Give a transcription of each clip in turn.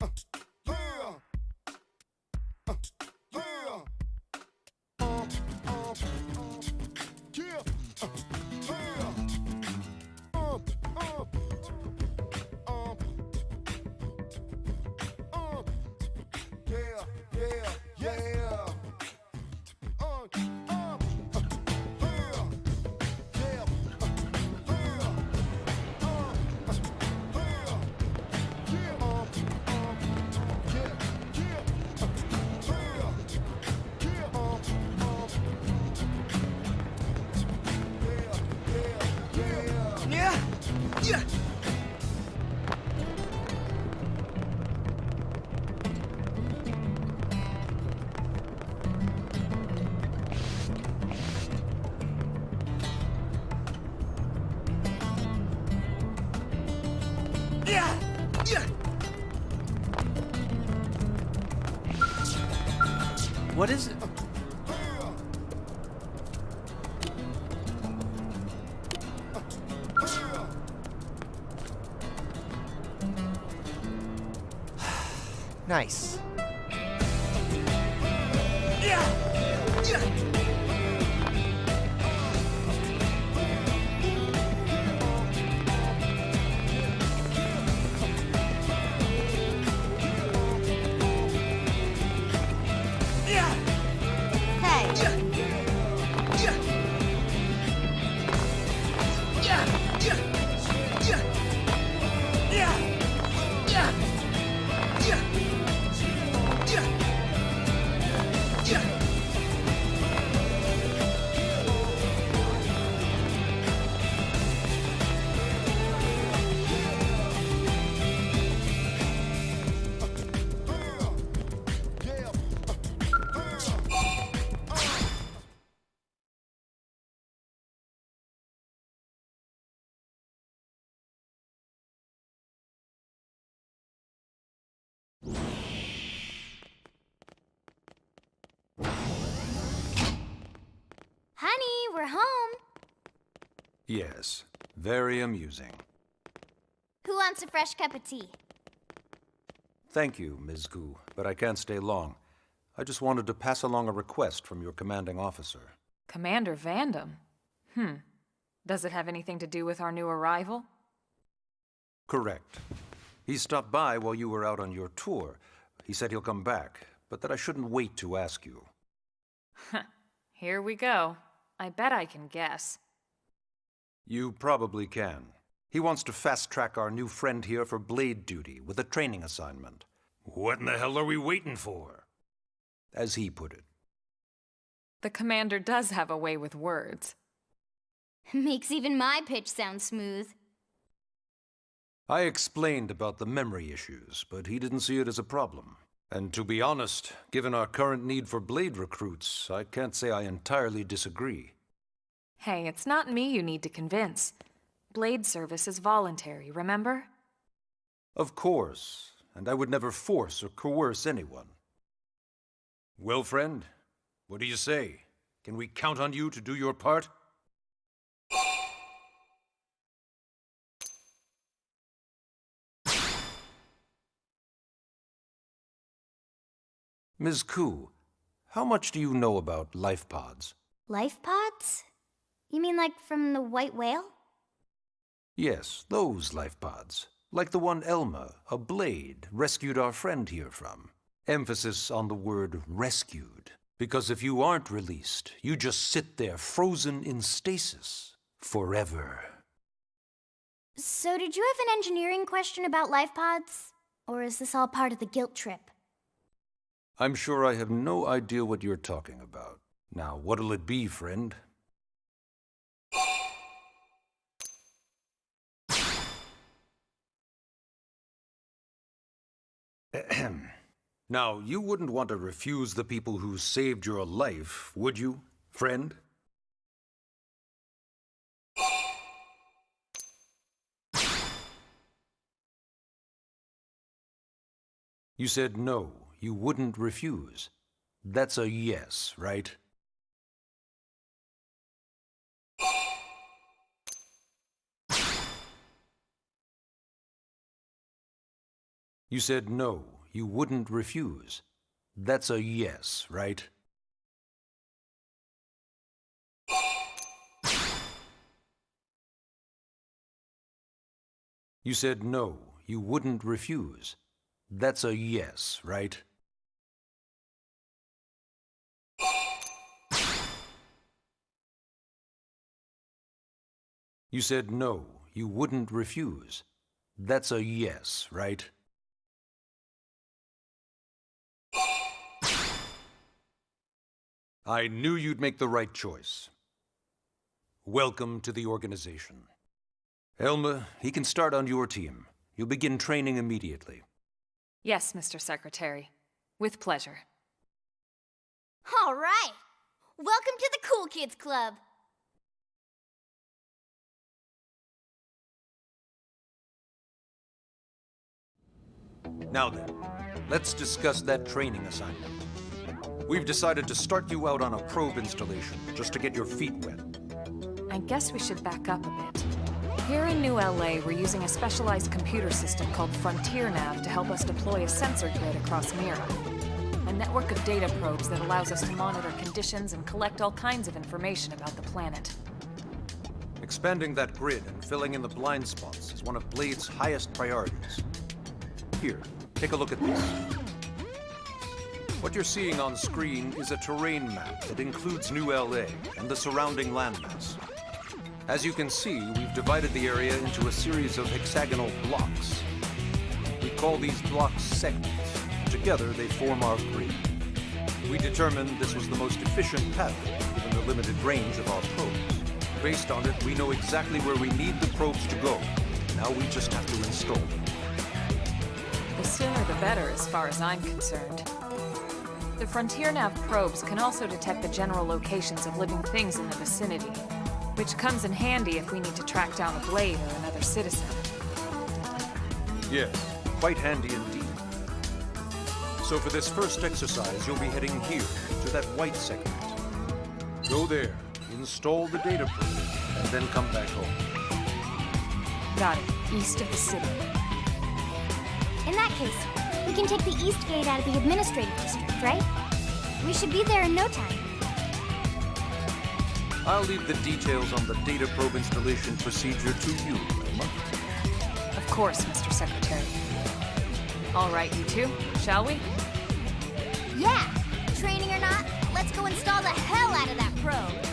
Yeah. Yeah. Yeah. Yeah. Yeah. Yeah. Yeah. Yeah. Yeah. Yeah. What is it? Nice. Yeah. Yeah. Yeah. Hey, Yeah. Yeah. Yeah. Yeah. Yeah. Yeah. Yeah. Yeah. Yeah. Yeah. honey, we're home. Yes, very amusing. Who wants a fresh cup of tea? Thank you, Ms. Gu, but I can't stay long. I just wanted to pass along a request from your commanding officer. Commander Vandam? Does it have anything to do with our new arrival? Correct. He stopped by while you were out on your tour. He said he'll come back, but that I shouldn't wait to ask you. Here we go. I bet I can guess. You probably can. He wants to fast-track our new friend here for blade duty with a training assignment. What in the hell are we waiting for? As he put it. The commander does have a way with words. Makes even my pitch sound smooth. I explained about the memory issues, but he didn't see it as a problem. And to be honest, given our current need for blade recruits, I can't say I entirely disagree. Hey, it's not me you need to convince. Blade service is voluntary, remember? Of course, and I would never force or coerce anyone. Well, friend, what do you say? Can we count on you to do your part? Ms. Ku, how much do you know about life pods? Life pods? You mean like from the white whale? Yes, those life pods. Like the one Elma, a blade, rescued our friend here from. Emphasis on the word rescued. Because if you aren't released, you just sit there frozen in stasis. Forever. So did you have an engineering question about life pods? Or is this all part of the guilt trip? I'm sure I have no idea what you're talking about. Now, what'll it be, friend? Ahem. Now, you wouldn't want to refuse the people who saved your life, would you, friend? You said no, you wouldn't refuse. That's a yes, right? You said no, you wouldn't refuse. That's a yes, right? You said no, you wouldn't refuse. That's a yes, right? You said no, you wouldn't refuse. That's a yes, right? I knew you'd make the right choice. Welcome to the organization. Elma, he can start on your team. You'll begin training immediately. Yes, Mr. Secretary. With pleasure. All right. Welcome to the Cool Kids Club. Now then, let's discuss that training assignment. We've decided to start you out on a probe installation, just to get your feet wet. I guess we should back up a bit. Here in New LA, we're using a specialized computer system called Frontier Nav to help us deploy a sensor grid across Mira. A network of data probes that allows us to monitor conditions and collect all kinds of information about the planet. Expanding that grid and filling in the blind spots is one of Blade's highest priorities. Here, take a look at this. What you're seeing on screen is a terrain map that includes New LA and the surrounding landmass. As you can see, we've divided the area into a series of hexagonal blocks. We call these blocks segments. Together, they form our grid. We determined this was the most efficient path, given the limited range of our probes. Based on it, we know exactly where we need the probes to go. Now we just have to install them. The sooner the better, as far as I'm concerned. The Frontier Nav probes can also detect the general locations of living things in the vicinity, which comes in handy if we need to track down a Blade or another citizen. Yes, quite handy indeed. So for this first exercise, you'll be heading here, to that white segment. Go there, install the data probe, and then come back home. Got it. East of the city. In that case, we can take the East Gate out of the administrative district, right? We should be there in no time. I'll leave the details on the data probe installation procedure to you, Elma. Of course, Mr. Secretary. All right, you two, shall we? Yeah! Training or not, let's go install the hell out of that probe!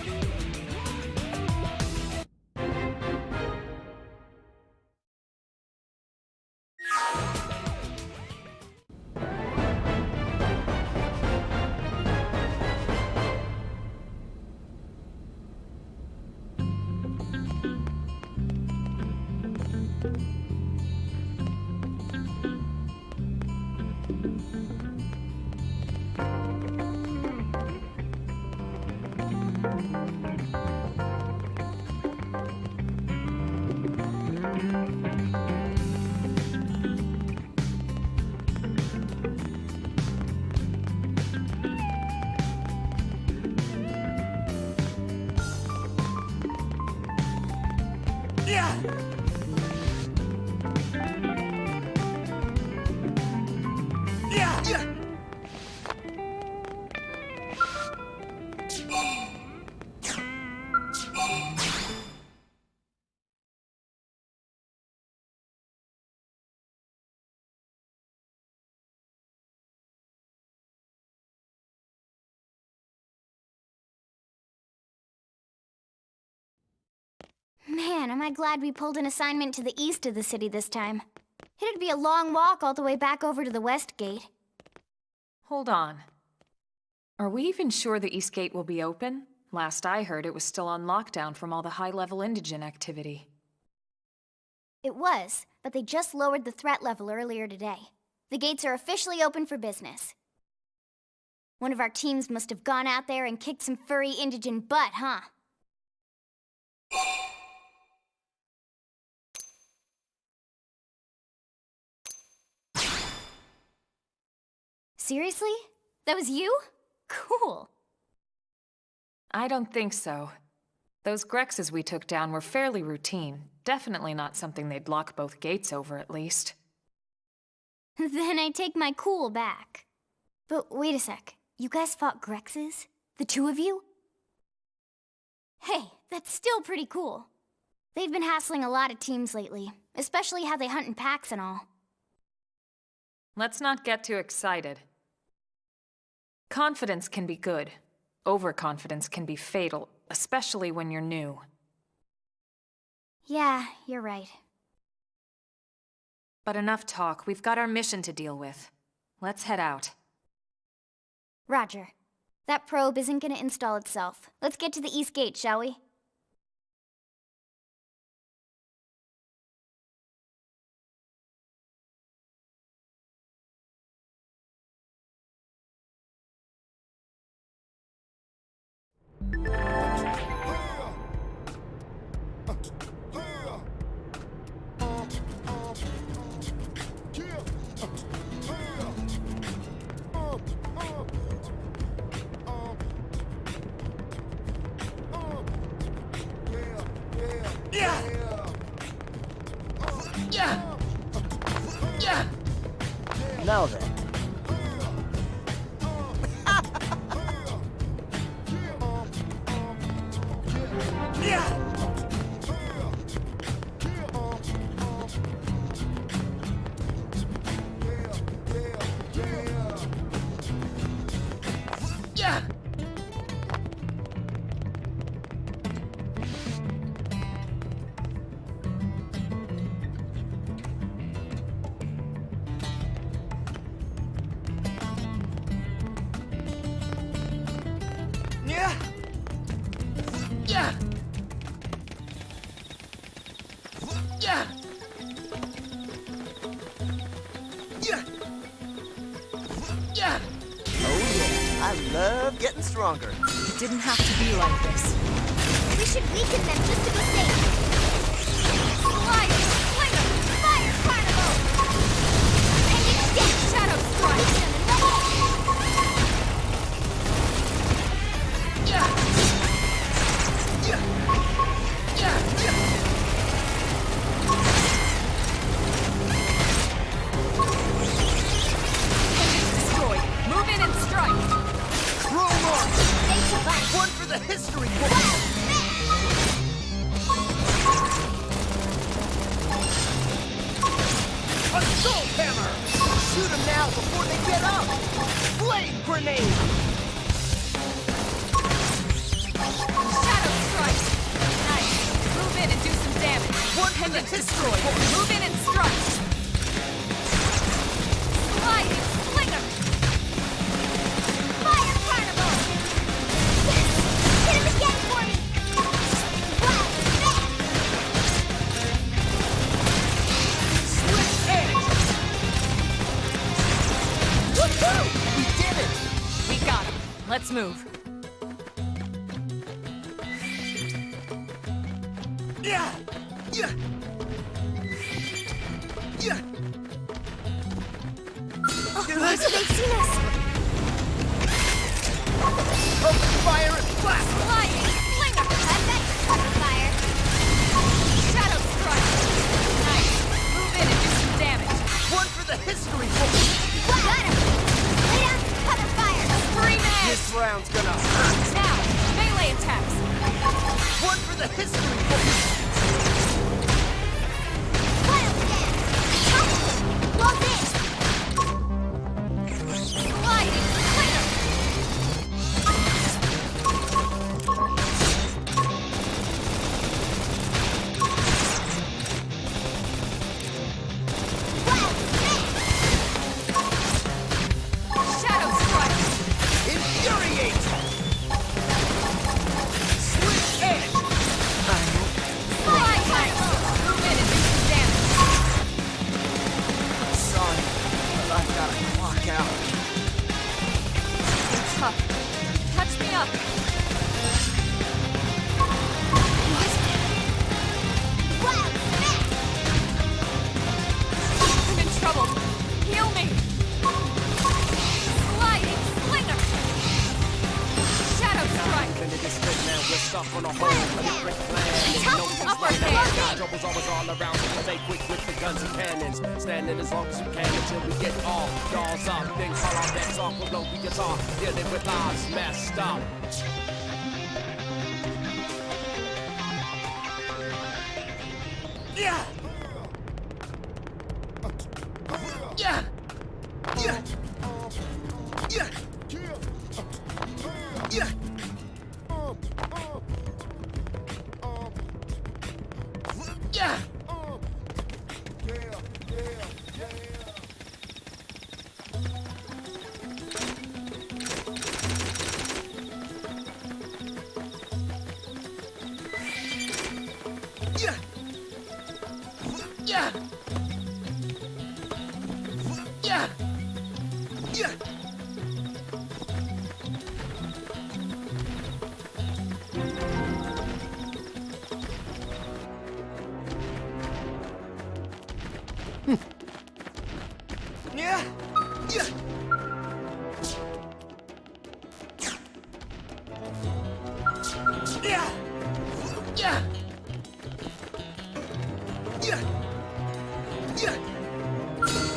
Man, am I glad we pulled an assignment to the east of the city this time. It'd be a long walk all the way back over to the West Gate. Hold on. Are we even sure the East Gate will be open? Last I heard, it was still on lockdown from all the high-level indigent activity. It was, but they just lowered the threat level earlier today. The gates are officially open for business. One of our teams must have gone out there and kicked some furry indigent butt, huh? Seriously? That was you? Cool. I don't think so. Those Grexes we took down were fairly routine. Definitely not something they'd lock both gates over, at least. Then I take my cool back. But wait a sec. You guys fought Grexes? The two of you? Hey, that's still pretty cool. They've been hassling a lot of teams lately, especially how they hunt in packs and all. Let's not get too excited. Confidence can be good. Overconfidence can be fatal, especially when you're new. Yeah, you're right. But enough talk. We've got our mission to deal with. Let's head out. Roger. That probe isn't gonna install itself. Let's get to the East Gate, shall we? Now then. I love getting stronger. It didn't have to be like this. We should weaken them just to be safe. Fire! Slinger! Fire Carnival! And extend Shadow Strike! Destroyed. Move in and strike. Roll on! Thanks a bunch! One for the history books! Assault hammer! Shoot them now before they get up! Blade grenade! Shadow strike. Nice. Move in and do some damage. One for the history books! Move in and strike. Sliding Slinger! Fire Carnival! Yes! Hit him again for me! Wild Smash! Switch edge! Woohoo! We did it! We got him. Let's move. Yeah! Yeah! Yeah! Oh, they've seen us! Open fire and blast! Sliding Slinger! Perfect! Cover fire! Shadow strike. Nice. Move in and do some damage. One for the history books! Got him! Lay down some cover fire! Scream edge. This round's gonna hurt! Now, melee attacks. One for the history books! Wild Dance! Close in! Sliding Slinger. Wild Smash! Shadow strike. Infuriate! Switch edge! is split now. We're stuck on a whole different plan. There's no peace right now. Trouble's always all around, so stay quick with the guns and cannons. Standing as long as you can until we get off. Jaws up, then call our backs off. We'll blow the guitar, dealing with lives messed up. Yeah! Yeah! Yeah! Yeah! Yeah! Yeah! Yeah! Yeah! Yeah! Yeah! Yeah! Yeah! Yeah! Yeah! Yeah! Yeah!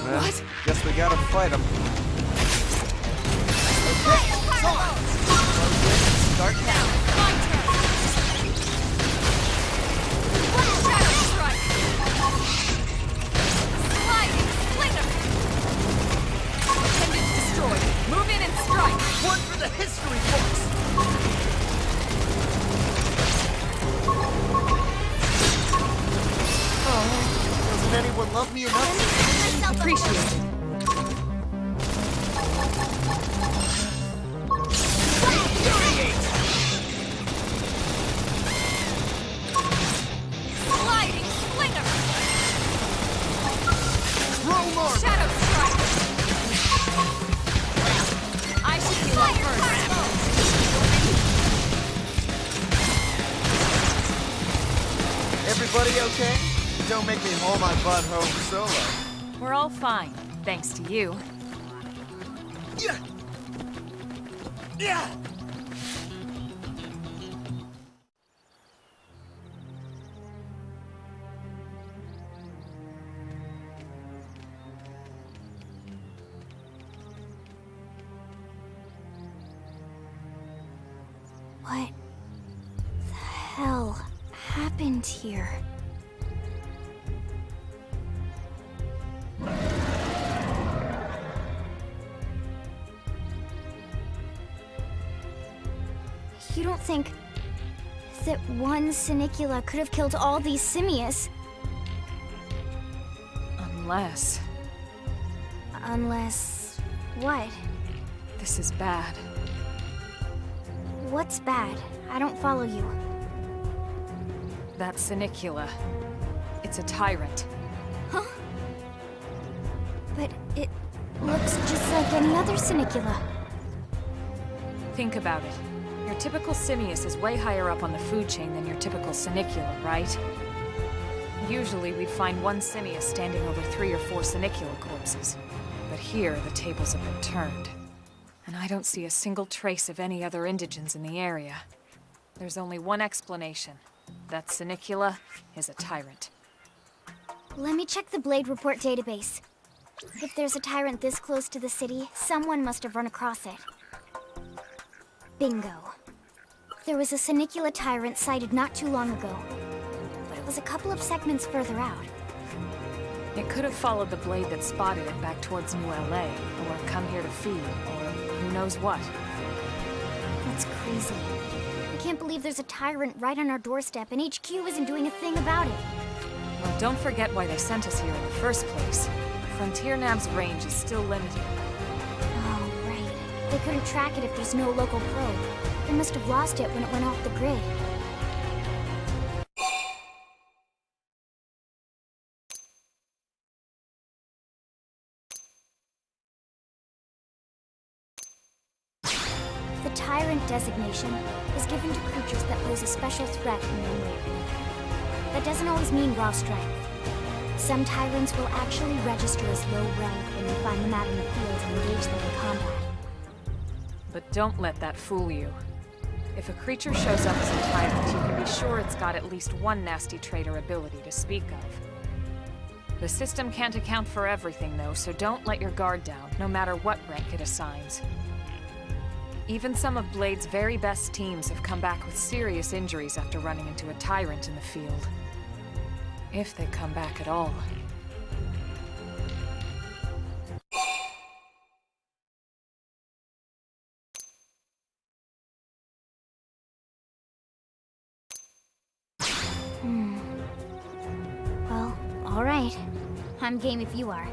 Well, guess we gotta fight him. Start now! Shadow strike! Sliding slinger! Attendants destroyed. Move in and strike! One for the history books! Doesn't anyone love me enough? Appreciate it. Sliding slinger! Shadow strike! I should heal up first. Everybody okay? Don't make me haul my butt home solo. We're all fine, thanks to you. Yeah! Yeah! What the hell happened here? You don't think that one Sinicula could have killed all these simius? Unless... Unless... what? this is bad. What's bad? I don't follow you. That Sinicula. It's a tyrant. Huh? But it looks just like any other Sinicula. Think about it. Your typical simius is way higher up on the food chain than your typical Sinicula, right? Usually we'd find one simius standing over 3 or 4 Sinicula corpses. But here, the tables have been turned. And I don't see a single trace of any other indigents in the area. There's only one explanation. That Sinicula is a tyrant. Let me check the Blade Report database. If there's a tyrant this close to the city, someone must have run across it. Bingo. There was a Sinicula tyrant sighted not too long ago, but it was a couple of segments further out. It could have followed the blade that spotted it back towards New LA, or come here to feed, or who knows what. That's crazy. I can't believe there's a tyrant right on our doorstep, and HQ isn't doing a thing about it. Well, don't forget why they sent us here in the first place. Frontier Nav's range is still limited. Oh, right. They couldn't track it if there's no local probe. They must have lost it when it went off the grid. The Tyrant designation is given to creatures that pose a special threat in their area. That doesn't always mean raw strength. Some Tyrants will actually register as low rank when you find them out in the field and engage them in combat. But don't let that fool you. If a creature shows up as a tyrant, you can be sure it's got at least one nasty trait or ability to speak of. The system can't account for everything, though, so don't let your guard down, no matter what rank it assigns. Even some of Blade's very best teams have come back with serious injuries after running into a tyrant in the field. If they come back at all. Well, all right. I'm game if you are.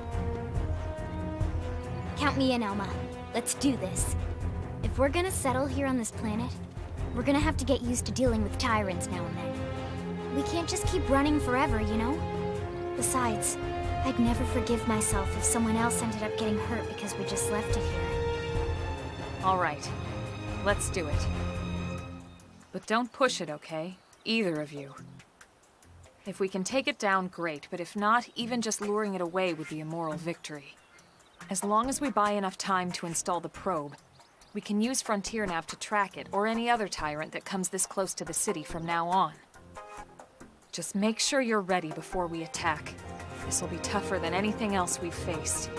Count me in, Elma. Let's do this. If we're gonna settle here on this planet, we're gonna have to get used to dealing with tyrants now and then. We can't just keep running forever, you know? Besides, I'd never forgive myself if someone else ended up getting hurt because we just left it here. All right. Let's do it. But don't push it, okay? Either of you. If we can take it down, great, but if not, even just luring it away would be a moral victory. As long as we buy enough time to install the probe, we can use Frontier Nav to track it, or any other tyrant that comes this close to the city from now on. Just make sure you're ready before we attack. This will be tougher than anything else we've faced.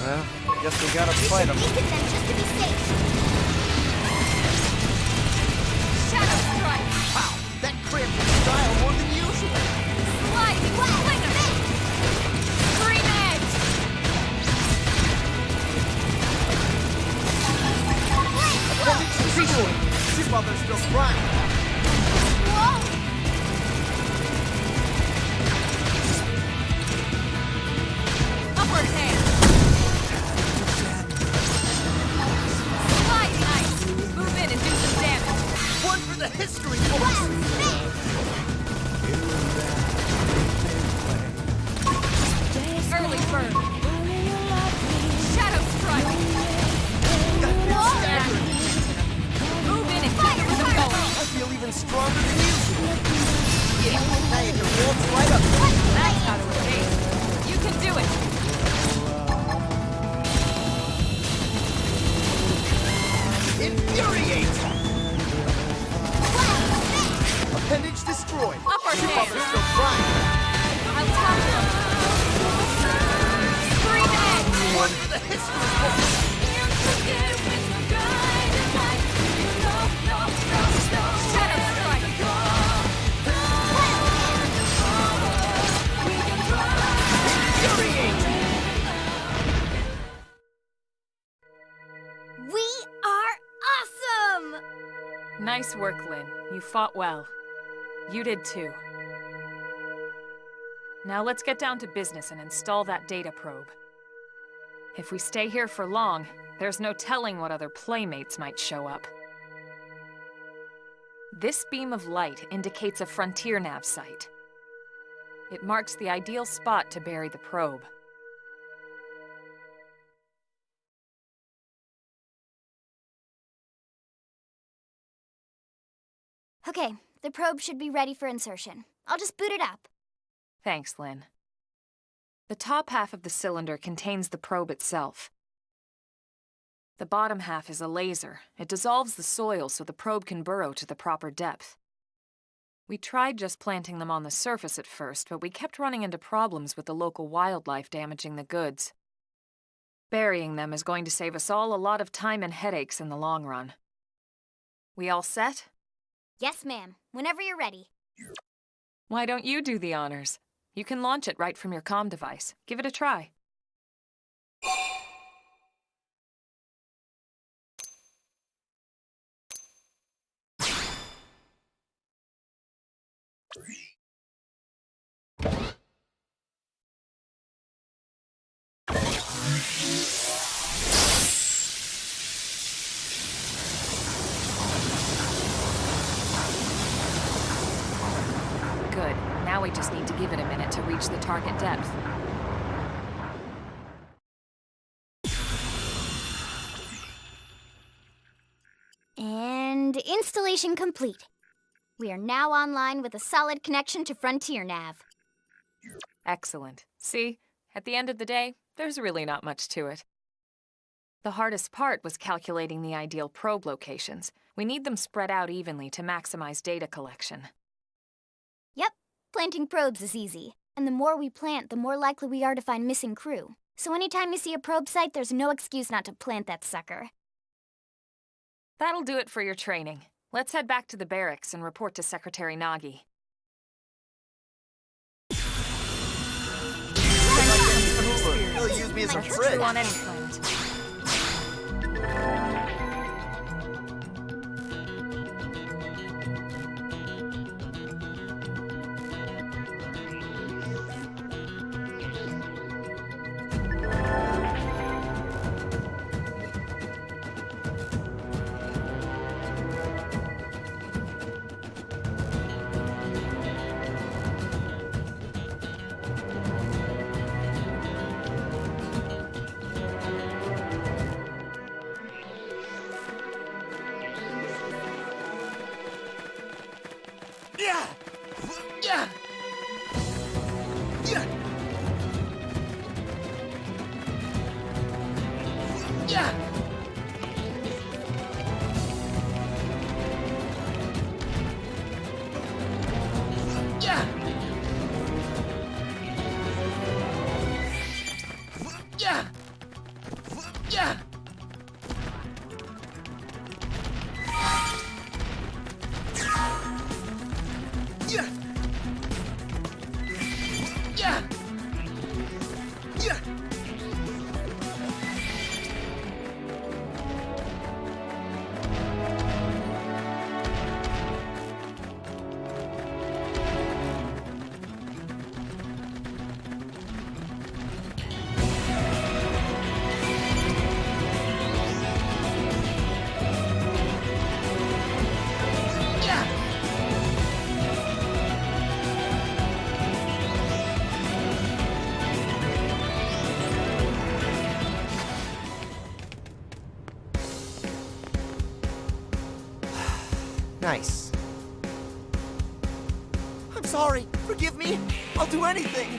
Well, guess we gotta fight them. Weaken them just to be safe. Shadow Strike! Wow, that cramped your style more than usual. Sliding Flick! Green Edge! Appendix destroyed. See while they're still flying. Whoa! Upward hand! Sliding Ice! Move in and do some damage! One for the history books. Early Bird! Shadow Strike! Move in and take it with a bolt! I feel even stronger than usual. Yeah, now you can waltz right up. That's how to evade. You can do it! Infuriate! Appendage destroyed. Upper See while hand! they're still flying. I'll top them! one for the history. We are awesome! Nice work, Lynn. You fought well. You did too. Now let's get down to business and install that data probe. If we stay here for long, there's no telling what other playmates might show up. This beam of light indicates a frontier nav site. It marks the ideal spot to bury the probe. Okay, the probe should be ready for insertion. I'll just boot it up. Thanks, Lynn. The top half of the cylinder contains the probe itself. The bottom half is a laser. It dissolves the soil so the probe can burrow to the proper depth. We tried just planting them on the surface at first, but we kept running into problems with the local wildlife damaging the goods. Burying them is going to save us all a lot of time and headaches in the long run. We all set? Yes, ma'am. Whenever you're ready. Why don't you do the honors? You can launch it right from your comm device. Give it a try. Good. Now we just need to give it a minute to reach the target depth. And installation complete. We are now online with a solid connection to Frontier Nav. Excellent. See? At the end of the day, there's really not much to it. The hardest part was calculating the ideal probe locations. We need them spread out evenly to maximize data collection. Yep, planting probes is easy. And the more we plant, the more likely we are to find missing crew. So anytime you see a probe site, there's no excuse not to plant that sucker. That'll do it for your training. Let's head back to the barracks and report to Secretary Nagi. He'll use me as a That's fridge. true on any planet. Yeah! Yeah! Yeah! Yeah! Yeah! Yeah! Yeah! Yeah! Yeah! Yeah! Nice. I'm sorry. Forgive me. I'll do anything.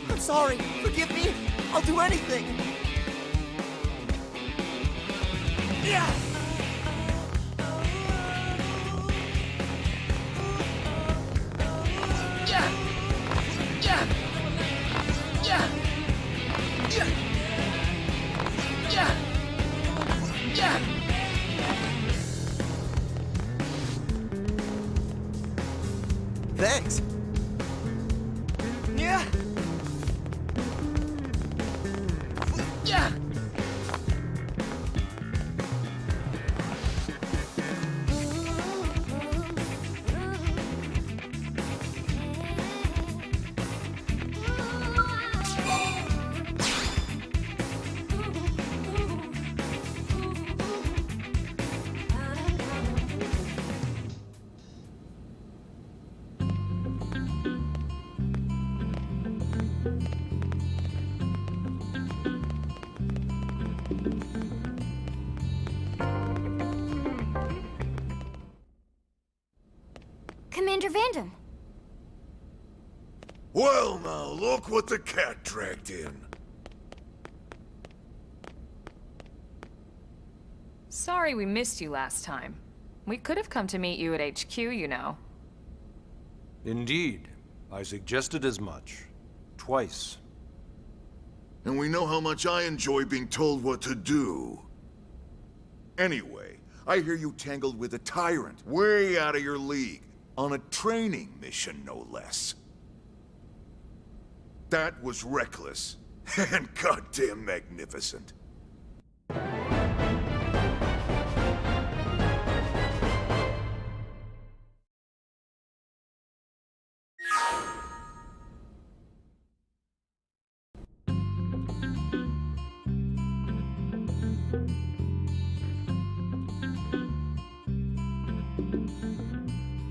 I'm sorry. Forgive me. I'll do anything! Yeah! Yeah! Yeah! Yeah! Yeah! Yeah! Yeah! Thanks. Yeah! Yeah! Commander Vandam. Well, now, look what the cat dragged in. Sorry we missed you last time. We could have come to meet you at HQ, you know. Indeed. I suggested as much. Twice. And we know how much I enjoy being told what to do. Anyway, I hear you tangled with a tyrant, way out of your league. On a training mission, no less. That was reckless, and goddamn magnificent.